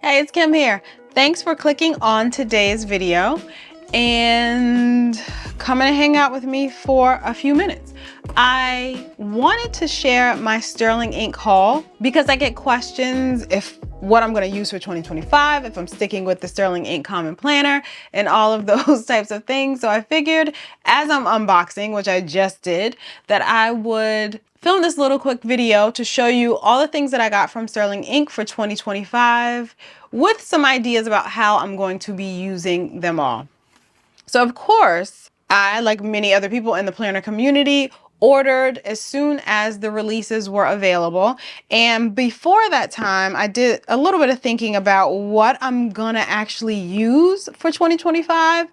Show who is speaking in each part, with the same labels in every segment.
Speaker 1: Hey, it's Kim here. Thanks for clicking on today's video and coming to hang out with me for a few minutes. I wanted to share my Sterling ink haul because I get questions if what I'm going to use for 2025, if I'm sticking with the Sterling ink common planner and all of those types of things. So I figured as I'm unboxing, which I just did, that I would film this little quick video to show you all the things that I got from Sterling ink for 2025 with some ideas about how I'm going to be using them all. So of course, I, like many other people in the planner community, ordered as soon as the releases were available. And before that time, I did a little bit of thinking about what I'm gonna actually use for 2025,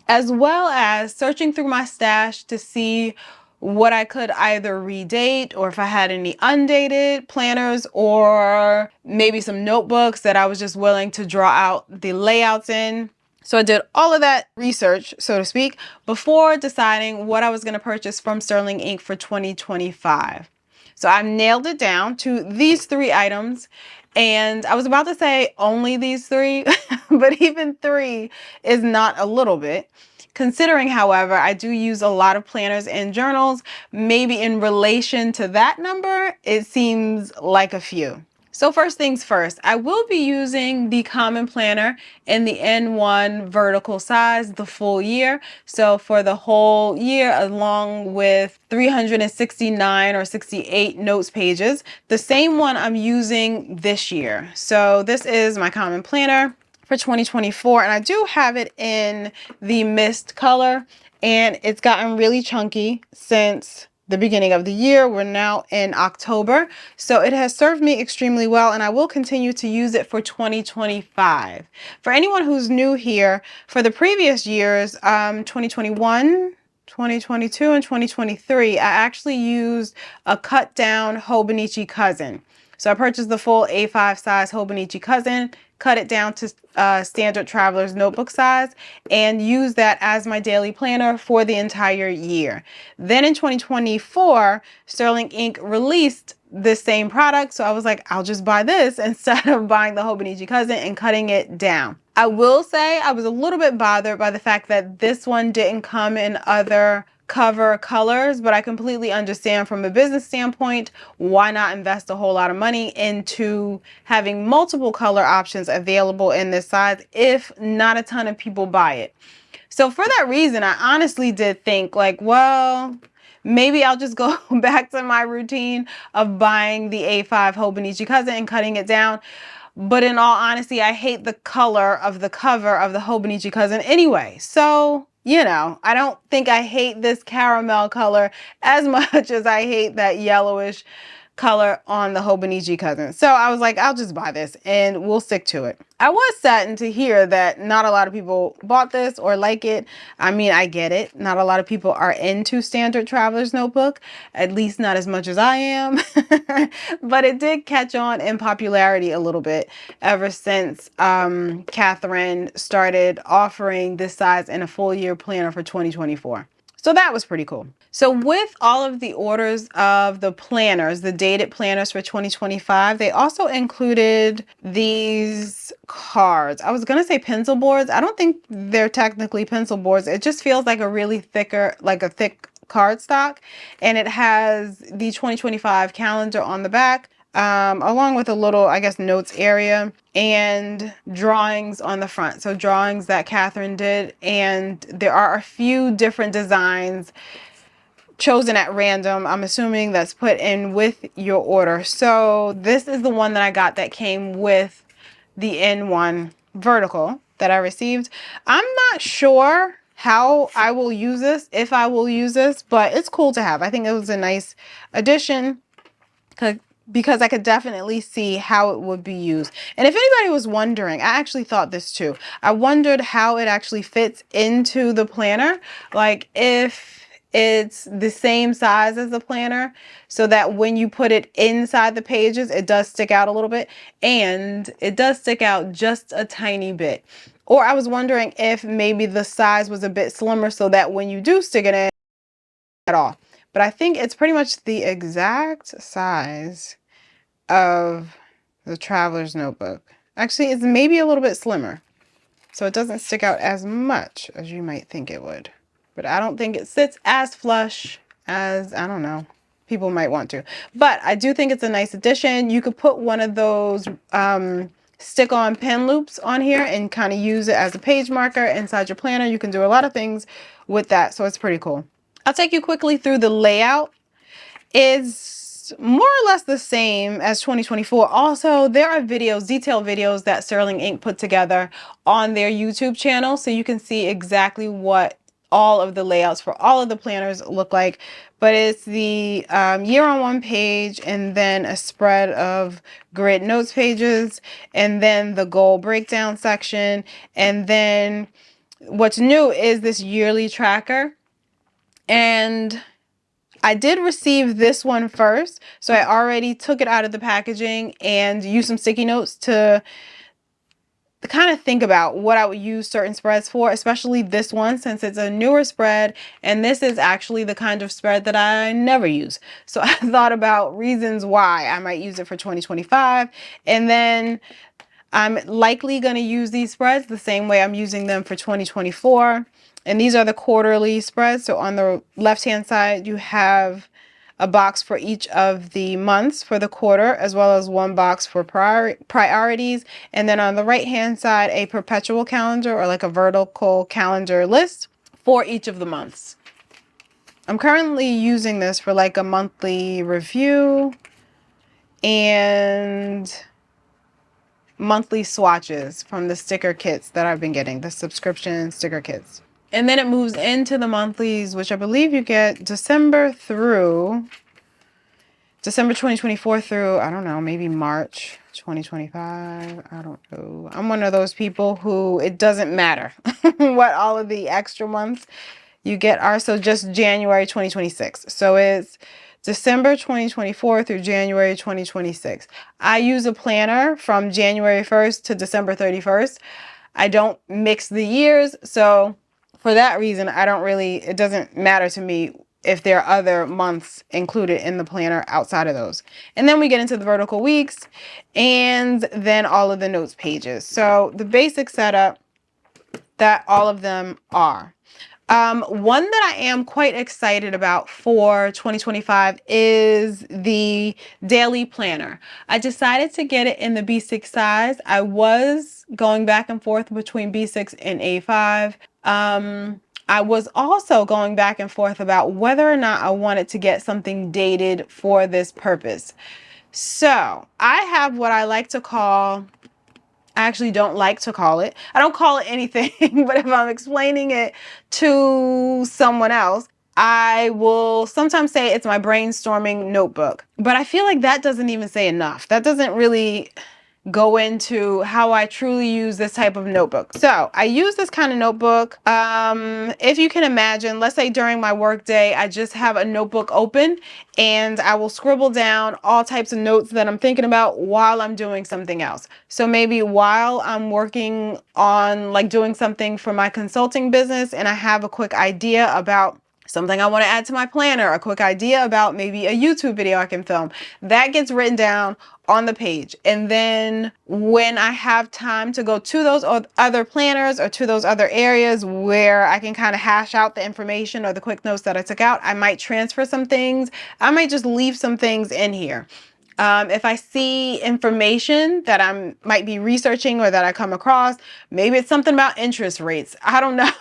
Speaker 1: as well as searching through my stash to see what I could either redate or if I had any undated planners or maybe some notebooks that I was just willing to draw out the layouts in. So I did all of that research, so to speak, before deciding what I was going to purchase from Sterling ink for 2025. So I've nailed it down to these three items. And I was about to say only these three, but even three is not a little bit. Considering, however, I do use a lot of planners and journals, maybe in relation to that number, it seems like a few. So first things first, I will be using the common planner in the N1 vertical size the full year. So for the whole year, along with 369 or 68 notes pages, the same one I'm using this year. So this is my common planner for 2024, and I do have it in the mist color, and it's gotten really chunky since the beginning of the year. We're now in October, so it has served me extremely well, and I will continue to use it for 2025. For anyone who's new here, for the previous years, 2021, 2022, and 2023, I actually used a cut down Hobonichi Cousin. So I purchased the full A5 size Hobonichi Cousin, cut it down to standard traveler's notebook size, and use that as my daily planner for the entire year. Then in 2024, Sterling ink released this same product, so I was like, I'll just buy this instead of buying the Hobonichi Cousin and cutting it down. I will say I was a little bit bothered by the fact that this one didn't come in other cover colors, but I completely understand from a business standpoint, why not invest a whole lot of money into having multiple color options available in this size if not a ton of people buy it. So for that reason, I honestly did think like, well, maybe I'll just go back to my routine of buying the A5 Hobonichi Cousin and cutting it down. But in all honesty, I hate the color of the cover of the Hobonichi Cousin anyway. So, you know, I don't think I hate this caramel color as much as I hate that yellowish color on the Hobonichi Cousin. So I was like, I'll just buy this and we'll stick to it. I was saddened to hear that not a lot of people bought this or like it. I mean, I get it. Not a lot of people are into standard traveler's notebook, at least not as much as I am. But it did catch on in popularity a little bit ever since Catherine started offering this size in a full year planner for 2024. So that was pretty cool. So with all of the orders of the planners, the dated planners for 2025, they also included these cards. I was going to say pencil boards. I don't think they're technically pencil boards. It just feels like a really thicker, like a thick cardstock. And it has the 2025 calendar on the back. Along with a little, I guess, notes area and drawings on the front. So drawings that Catherine did, and there are a few different designs chosen at random. I'm assuming that's put in with your order. So this is the one that I got that came with the N1 vertical that I received. I'm not sure how I will use this, if I will use this, but it's cool to have. I think it was a nice addition because I could definitely see how it would be used. And if anybody was wondering, I actually thought this too. I wondered how it actually fits into the planner. Like if it's the same size as the planner so that when you put it inside the pages, it does stick out a little bit, and it does stick out just a tiny bit. Or I was wondering if maybe the size was a bit slimmer so that when you do stick it in at all. But I think it's pretty much the exact size of the traveler's notebook. Actually, it's maybe a little bit slimmer, so it doesn't stick out as much as you might think it would. But I don't think it sits as flush as, I don't know, people might want to. But I do think it's a nice addition. You could put one of those stick-on pen loops on here and kind of use it as a page marker inside your planner. You can do a lot of things with that, so it's pretty cool. I'll take you quickly through the layout. It's more or less the same as 2024. Also, there are videos, detailed videos that Sterling Ink put together on their YouTube channel, so you can see exactly what all of the layouts for all of the planners look like. But it's the year on one page, and then a spread of grid notes pages, and then the goal breakdown section, and then what's new is this yearly tracker. And I did receive this one first, so I already took it out of the packaging and used some sticky notes to kind of think about what I would use certain spreads for, especially this one since it's a newer spread, and this is actually the kind of spread that I never use. So I thought about reasons why I might use it for 2025, and then I'm likely going to use these spreads the same way I'm using them for 2024. And these are the quarterly spreads. So on the left-hand side, you have a box for each of the months for the quarter, as well as one box for priorities. And then on the right-hand side, a perpetual calendar, or like a vertical calendar list for each of the months. I'm currently using this for like a monthly review and monthly swatches from the sticker kits that I've been getting, the subscription sticker kits. And then it moves into the monthlies, which I believe you get December 2024 through, I don't know, maybe March 2025. I don't know. I'm one of those people who it doesn't matter what all of the extra months you get are. So just January 2026. So it's December 2024 through January 2026. I use a planner from January 1st to December 31st. I don't mix the years, so for that reason, it doesn't matter to me if there are other months included in the planner outside of those. And then we get into the vertical weeks and then all of the notes pages. So the basic setup that all of them are. One that I am quite excited about for 2025 is the daily planner. I decided to get it in the B6 size. I was going back and forth between B6 and A5. I was also going back and forth about whether or not I wanted to get something dated for this purpose. So I have what I like to call, I actually don't like to call it, I don't call it anything, but if I'm explaining it to someone else, I will sometimes say it's my brainstorming notebook. But I feel like that doesn't even say enough. That doesn't really go into how I truly use this type of notebook. So I use this kind of notebook. If you can imagine, let's say during my work day, I just have a notebook open and I will scribble down all types of notes that I'm thinking about while I'm doing something else. So maybe while I'm working on like doing something for my consulting business and I have a quick idea about something I want to add to my planner, a quick idea about maybe a YouTube video I can film, that gets written down on the page. And then when I have time to go to those other planners or to those other areas where I can kind of hash out the information or the quick notes that I took out, I might transfer some things. I might just leave some things in here. If I see information that I might be researching or that I come across, maybe it's something about interest rates, I don't know,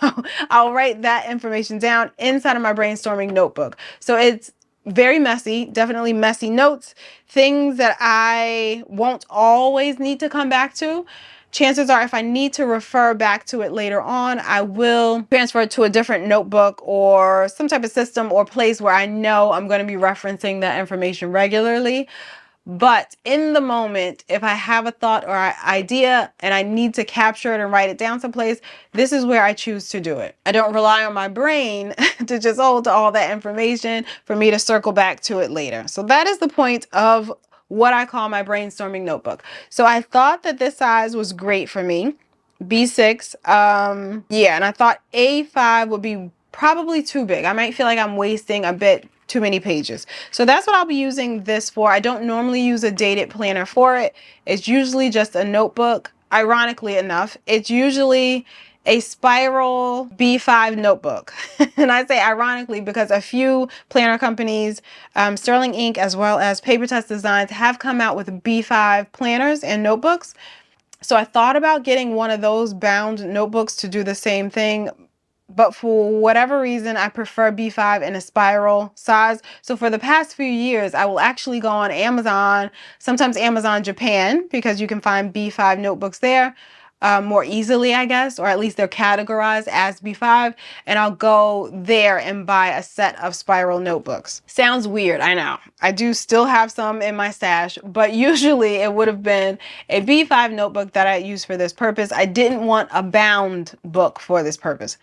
Speaker 1: I'll write that information down inside of my brainstorming notebook. So it's very messy, definitely messy notes, things that I won't always need to come back to. Chances are if I need to refer back to it later on, I will transfer it to a different notebook or some type of system or place where I know I'm going to be referencing that information regularly. But in the moment, if I have a thought or an idea and I need to capture it and write it down someplace, this is where I choose to do it. I don't rely on my brain to just hold to all that information for me to circle back to it later. So that is the point of what I call my brainstorming notebook. So I thought that this size was great for me. B6, yeah, and I thought A5 would be probably too big. I might feel like I'm wasting a bit too many pages. So that's what I'll be using this for. I don't normally use a dated planner for it. It's usually just a notebook. Ironically enough, it's usually a spiral B5 notebook. And I say ironically because a few planner companies, Sterling Ink as well as Paper Test Designs, have come out with B5 planners and notebooks. So I thought about getting one of those bound notebooks to do the same thing, but for whatever reason, I prefer B5 in a spiral size. So for the past few years, I will actually go on Amazon, sometimes Amazon Japan, because you can find B5 notebooks there more easily, I guess, or at least they're categorized as B5. And I'll go there and buy a set of spiral notebooks. Sounds weird, I know. I do still have some in my stash, but usually it would have been a B5 notebook that I use for this purpose. I didn't want a bound book for this purpose.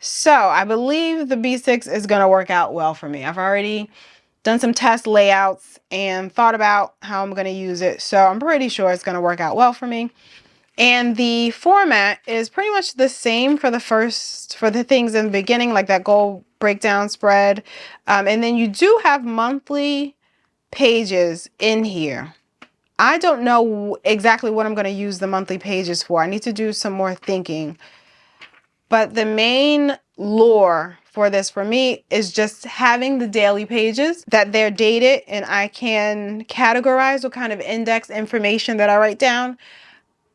Speaker 1: So I believe the B6 is going to work out well for me. I've already done some test layouts and thought about how I'm going to use it. So I'm pretty sure it's going to work out well for me. And the format is pretty much the same for the things in the beginning, like that goal breakdown spread. And then you do have monthly pages in here. I don't know exactly what I'm going to use the monthly pages for. I need to do some more thinking. But the main lure for this for me is just having the daily pages, that they're dated and I can categorize what kind of index information that I write down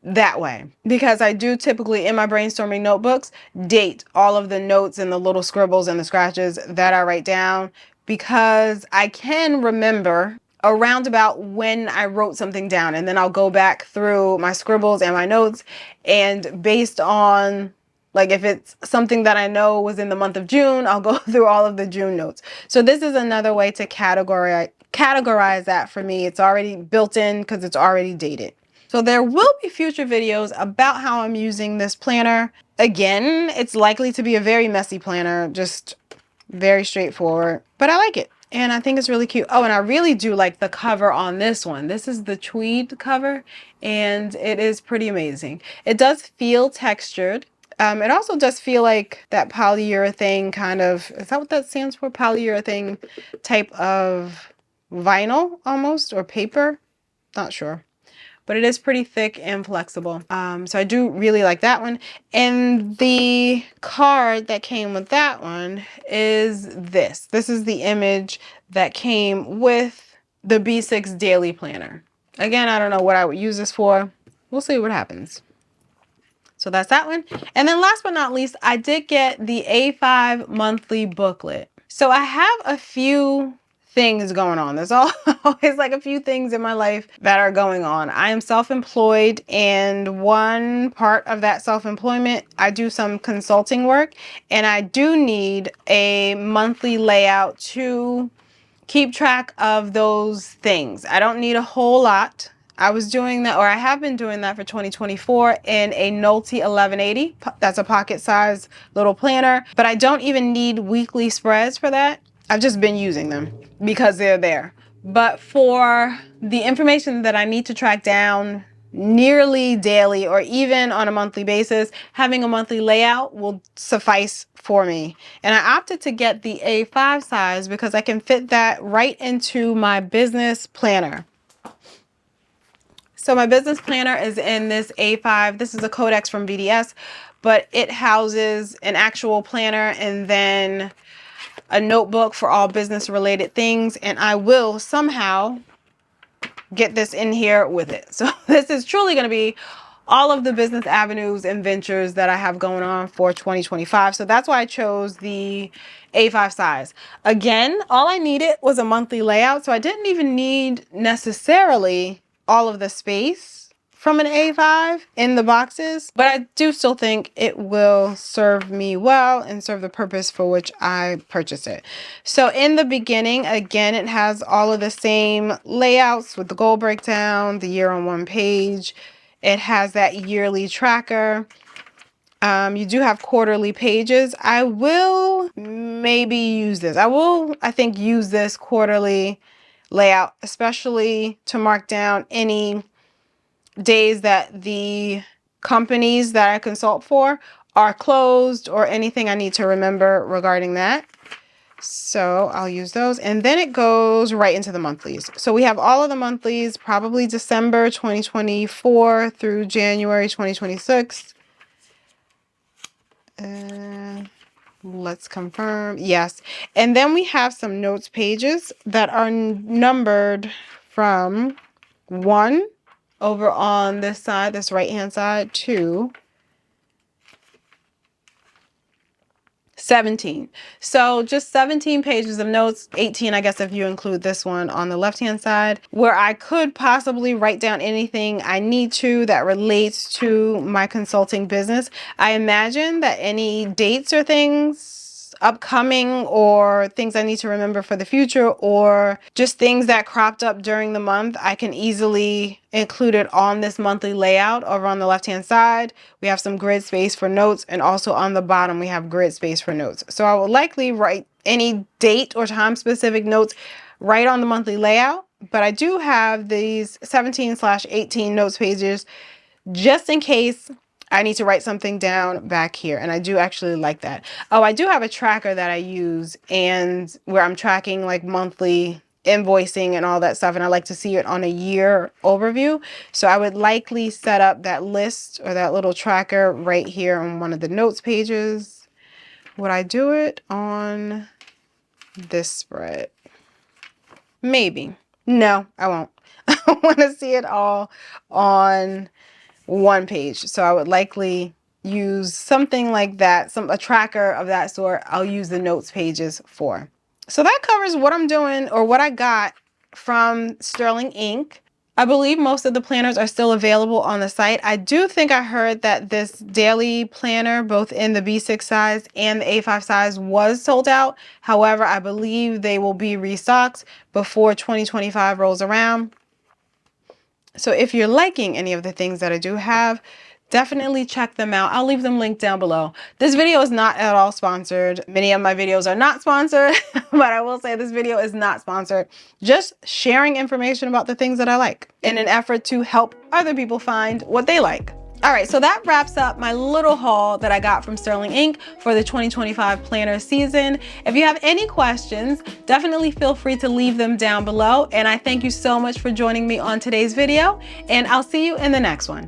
Speaker 1: that way. Because I do typically in my brainstorming notebooks date all of the notes and the little scribbles and the scratches that I write down, because I can remember around about when I wrote something down, and then I'll go back through my scribbles and my notes, and based on, like, if it's something that I know was in the month of June, I'll go through all of the June notes. So this is another way to categorize that for me. It's already built in because it's already dated. So there will be future videos about how I'm using this planner. Again, it's likely to be a very messy planner, just very straightforward, but I like it. And I think it's really cute. Oh, and I really do like the cover on this one. This is the tweed cover, and it is pretty amazing. It does feel textured. It also does feel like that polyurethane kind of, is that what that stands for? Polyurethane type of vinyl almost, or paper? Not sure. But it is pretty thick and flexible. So I do really like that one. And the card that came with that one is this. This is the image that came with the B6 Daily Planner. Again, I don't know what I would use this for. We'll see what happens. So that's that one. And then last but not least, I did get the A5 monthly booklet. So I have a few things going on. There's always like a few things in my life that are going on. I am self-employed, and one part of that self-employment, I do some consulting work, and I do need a monthly layout to keep track of those things. I don't need a whole lot. I was doing that, or I have been doing that for 2024 in a Nolte 1180. That's a pocket size little planner, but I don't even need weekly spreads for that. I've just been using them because they're there. But for the information that I need to track down nearly daily or even on a monthly basis, having a monthly layout will suffice for me. And I opted to get the A5 size because I can fit that right into my business planner. So my business planner is in this A5. This is a codex from VDS, but it houses an actual planner and then a notebook for all business related things. And I will somehow get this in here with it. So this is truly going to be all of the business avenues and ventures that I have going on for 2025. So that's why I chose the A5 size. Again, all I needed was a monthly layout. So I didn't even need necessarily all of the space from an A5 in the boxes, but I do still think it will serve me well and serve the purpose for which I purchased it. So in the beginning, again, it has all of the same layouts with the goal breakdown, the year on one page. It has that yearly tracker. You do have quarterly pages. I will maybe use this. I think, use this quarterly layout, especially to mark down any days that the companies that I consult for are closed or anything I need to remember regarding that. So I'll use those, and then it goes right into the monthlies. So we have all of the monthlies, probably December 2024 through January 2026. Let's confirm. Yes. And then we have some notes pages that are numbered from 1 over on this side, this right-hand side, to 17. So just 17 pages of notes, 18, I guess, if you include this one on the left-hand side, where I could possibly write down anything I need to that relates to my consulting business. I imagine that any dates or things upcoming or things I need to remember for the future, or just things that cropped up during the month, I can easily include it on this monthly layout. Over on the left hand side we have some grid space for notes, and also on the bottom we have grid space for notes. So I will likely write any date or time specific notes right on the monthly layout, but I do have these 17/18 notes pages just in case I need to write something down back here, and I do actually like that. Oh, I do have a tracker that I use, and where I'm tracking like monthly invoicing and all that stuff, and I like to see it on a year overview. So I would likely set up that list or that little tracker right here on one of the notes pages. Would I do it on this spread? Maybe. No, I won't. I want to see it all on one page. So I would likely use something like that, a tracker of that sort. I'll use the notes pages for. So that covers what I'm doing, or what I got from Sterling Ink. I believe most of the planners are still available on the site. I do think I heard that this daily planner, both in the B6 size and the A5 size, was sold out. However, I believe they will be restocked before 2025 rolls around. So if you're liking any of the things that I do have, definitely check them out. I'll leave them linked down below. This video is not at all sponsored. Many of my videos are not sponsored, but I will say this video is not sponsored. Just sharing information about the things that I like in an effort to help other people find what they like. All right, so that wraps up my little haul that I got from Sterling Ink for the 2025 planner season. If you have any questions, definitely feel free to leave them down below. And I thank you so much for joining me on today's video, and I'll see you in the next one.